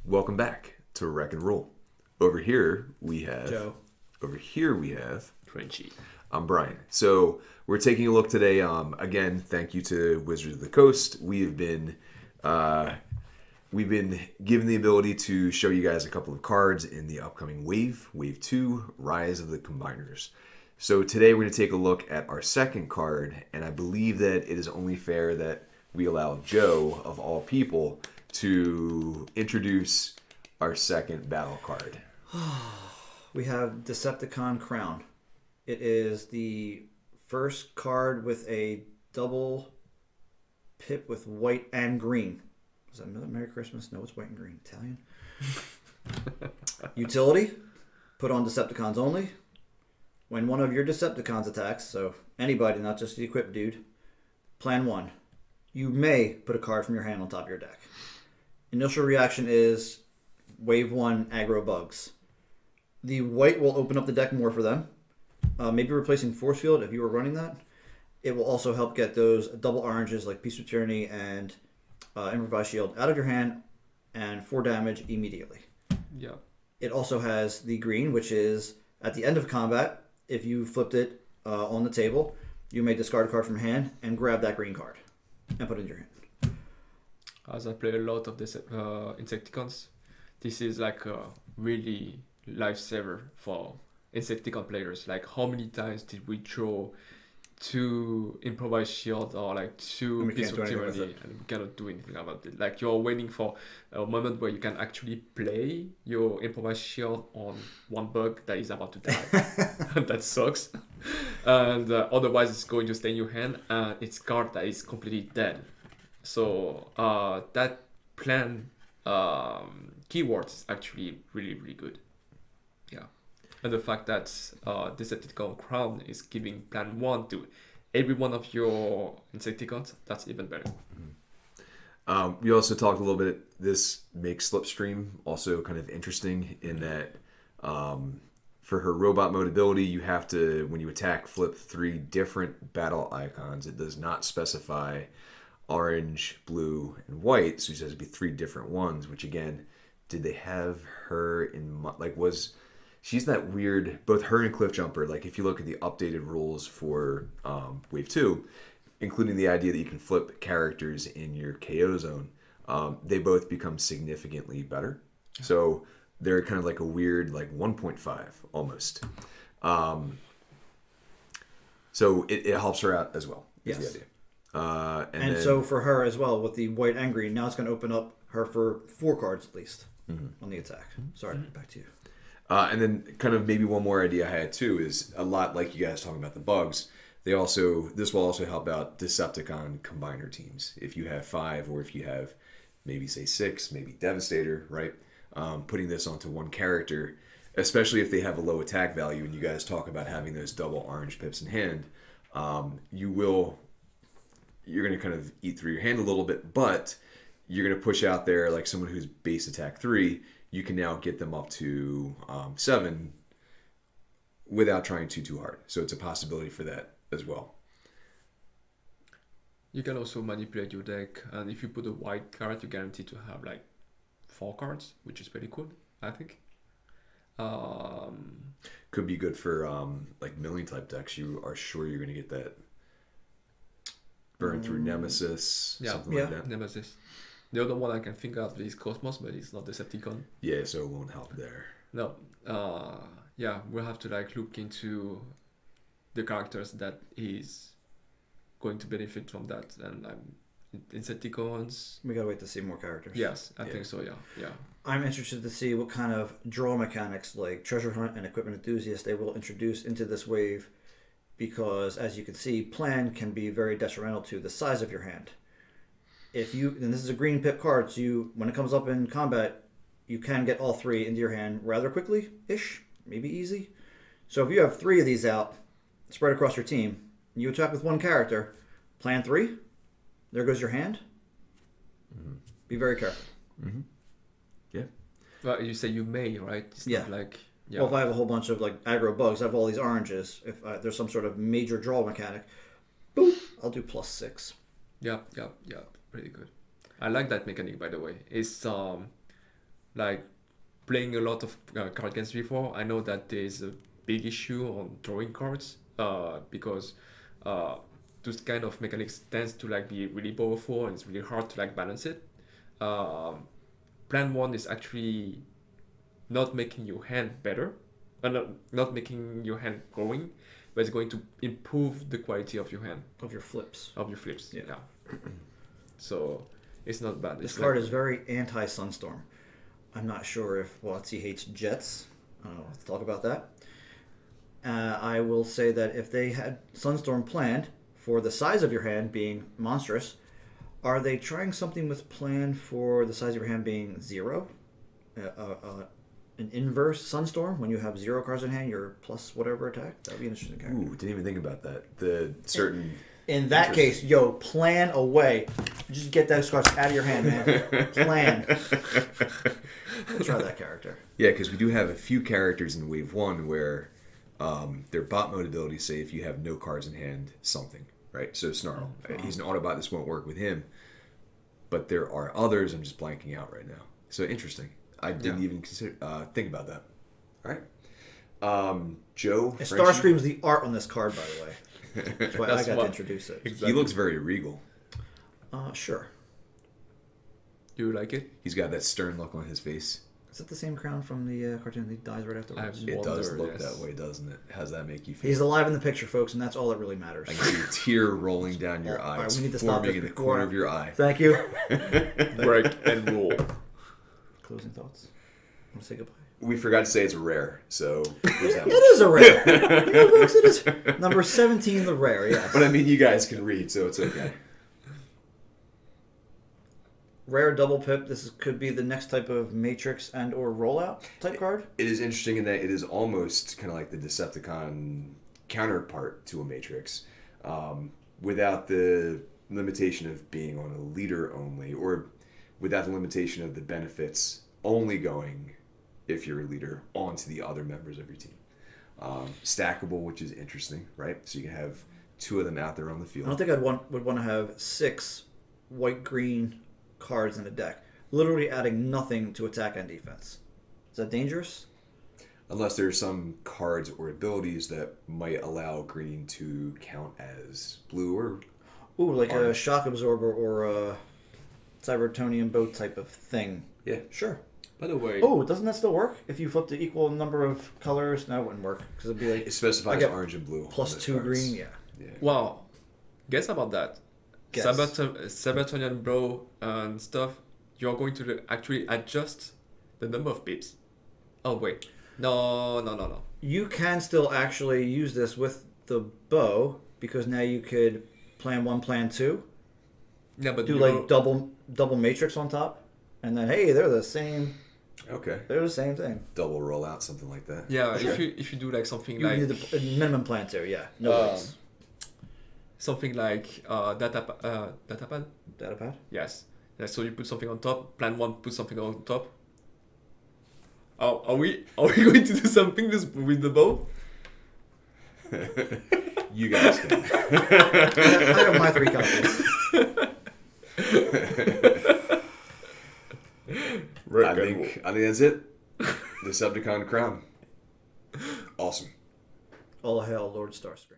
Welcome back to Wreck and Roll. Over here we have Joe. Over here we have Crunchy. I'm Brian. So we're taking a look today. Again, thank you to Wizards of the Coast. We've been given the ability to show you guys a couple of cards in the upcoming Wave 2, Rise of the Combiners. So today we're going to take a look at our second card, and I believe that it is only fair that we allow Joe, of all people, to introduce our second battle card. We have Decepticon Crown. It is the first card with a double pip with white and green. Is that Merry Christmas? No, it's white and green. Italian. Utility. Put on Decepticons only. When one of your Decepticons attacks, so anybody, not just the equipped dude, plan 1. You may put a card from your hand on top of your deck. Initial reaction is Wave 1 aggro bugs. The white will open up the deck more for them. Maybe replacing Force Field if you were running that. It will also help get those double oranges like Peace of Tyranny and Improvised Shield out of your hand and 4 damage immediately. Yeah. It also has the green, which is at the end of combat, if you flipped it on the table, you may discard a card from hand and grab that green card and put it in your hand. As I play a lot of this Insecticons, this is like a really lifesaver for Insecticon players. Like, how many times did we draw 2 Improvised Shield or like 2 Piece of Tyranny and we cannot do anything about it? Like, you're waiting for a moment where you can actually play your Improvised Shield on one bug that is about to die. That sucks. And otherwise it's going to stay in your hand and it's card that is completely dead. So that plan keyword is actually really, really good. Yeah. And the fact that Decepticon Crown is giving plan 1 to every one of your Insecticons, that's even better. We also talked a little bit, this makes Slipstream also kind of interesting in that for her robot mode ability, you have to, when you attack, flip 3 different battle icons. It does not specify orange, blue, and white, so it has to be 3 different ones, which again, did they have her in, like, she's that weird, both her and Cliffjumper, like if you look at the updated rules for Wave 2, including the idea that you can flip characters in your KO zone, they both become significantly better. So they're kind of like a weird, like 1.5 almost. So it helps her out as well, is the idea. And so for her as well, with the white and green, now it's going to open up her for 4 cards at least on the attack. Sorry, back to you. And then kind of maybe one more idea I had too is a lot like you guys talking about the bugs. This will also help out Decepticon combiner teams. If you have 5 or if you have maybe say 6, maybe Devastator, right? Putting this onto one character, especially if they have a low attack value and you guys talk about having those double orange pips in hand, you're going to kind of eat through your hand a little bit, but you're going to push out there like someone who's base attack 3, you can now get them up to 7 without trying too hard. So it's a possibility for that as well. You can also manipulate your deck, and if you put a white card, you're guaranteed to have like 4 cards, which is pretty cool, I think. Could be good for like milling type decks. You are sure you're going to get that burn through Nemesis, something like that. Nemesis. The other one I can think of is Cosmos, but it's not Decepticon. Yeah, so it won't help there. No. Yeah, we'll have to like look into the characters that is going to benefit from that, and Insecticons. We gotta wait to see more characters. Yes, I think so. Yeah. I'm interested to see what kind of draw mechanics like Treasure Hunt and Equipment Enthusiast they will introduce into this wave, because as you can see, plan can be very detrimental to the size of your hand. And this is a green pip card, so when it comes up in combat, you can get all 3 into your hand rather quickly-ish, maybe easy. So if you have 3 of these out, spread across your team, and you attack with 1 character, plan 3, there goes your hand. Be very careful. Yeah. Well, you say you may, right? It's not like... Yeah. Well, if I have a whole bunch of like aggro bugs, I have all these oranges. If there's some sort of major draw mechanic, boop, I'll do +6. Yeah, pretty good. I like that mechanic, by the way. It's like playing a lot of card games before, I know that there is a big issue on drawing cards because those kind of mechanics tends to like be really powerful and it's really hard to like balance it. Plan one is actually not making your hand better, not making your hand growing, but it's going to improve the quality of your hand. Of your flips. Of your flips, Yeah. So it's not bad. This card is very anti-Sunstorm. I'm not sure if WotC hates Jets. I don't know. Let's talk about that. I will say that if they had Sunstorm planned for the size of your hand being monstrous, are they trying something with plan for the size of your hand being 0? An inverse Sunstorm, when you have 0 cards in hand, you're plus whatever attack? That would be an interesting character. Ooh, didn't even think about that. The certain... In that case, plan away. Just get those cards out of your hand, man. Plan. Try that character. Yeah, because we do have a few characters in Wave 1 where their bot mode abilities say if you have no cards in hand, something, right? So Snarl. He's an Autobot. This won't work with him. But there are others I'm just blanking out right now. So interesting. I didn't even consider think about that. All right. Joe. Starscream's the art on this card, by the way. That's why I got to introduce it. Exactly. He looks very regal. Sure. Do you like it? He's got that stern look on his face. Is that the same crown from the cartoon? He dies right afterwards. It does look that way, doesn't it? How does that make you feel? He's alive in the picture, folks, and that's all that really matters. I can see a tear rolling down your eye. All right, It's we need to stop forming this in the before- corner of your eye. Thank you. Break and roll. Closing thoughts? Want to say goodbye? We forgot to say it's a rare, so there's that It much. is a rare. You know, folks, it is number 17, the rare. Yes. But I mean, you guys can read, so it's okay. Rare double pip. This could be the next type of Matrix and or rollout type card. It is interesting in that it is almost kind of like the Decepticon counterpart to a Matrix, without the limitation of being on a leader only, or without the limitation of the benefits only going, if you're a leader, onto the other members of your team. Stackable, which is interesting, right? So you can have 2 of them out there on the field. I don't think would want to have 6 white-green cards in a deck, literally adding nothing to attack and defense. Is that dangerous? Unless there's some cards or abilities that might allow green to count as blue or... Ooh, like a orange. shock absorber or a Cybertonian boat type of thing. Yeah. Sure. By the way, Oh, doesn't that still work? If you flip the equal number of colors, no, it wouldn't work. Because it'd be like It specifies I get orange and blue. on plus those 2 cards. green, yeah. Yeah. wow, guess about that. Guess. Cybertonian Bro and stuff, you're going to actually adjust the number of pips. Oh, wait. No. You can still actually use this with the bow, because now you could plan 1, plan 2. Yeah, but Do you're- like double matrix on top. And then, hey, they're the same. Okay. They're the same thing. Double rollout, something like that. Yeah, Okay. if you do like something You like need the minimum plan 2, yeah. No ways. something like datapad. Datapad? Yes. Yeah, so you put something on top. Plan 1, put something on top. Oh, are we going to do something with the bow? You guys can. I have my 3 copies. I think that's it. Decepticon crown. Awesome. All hail Lord Starscream.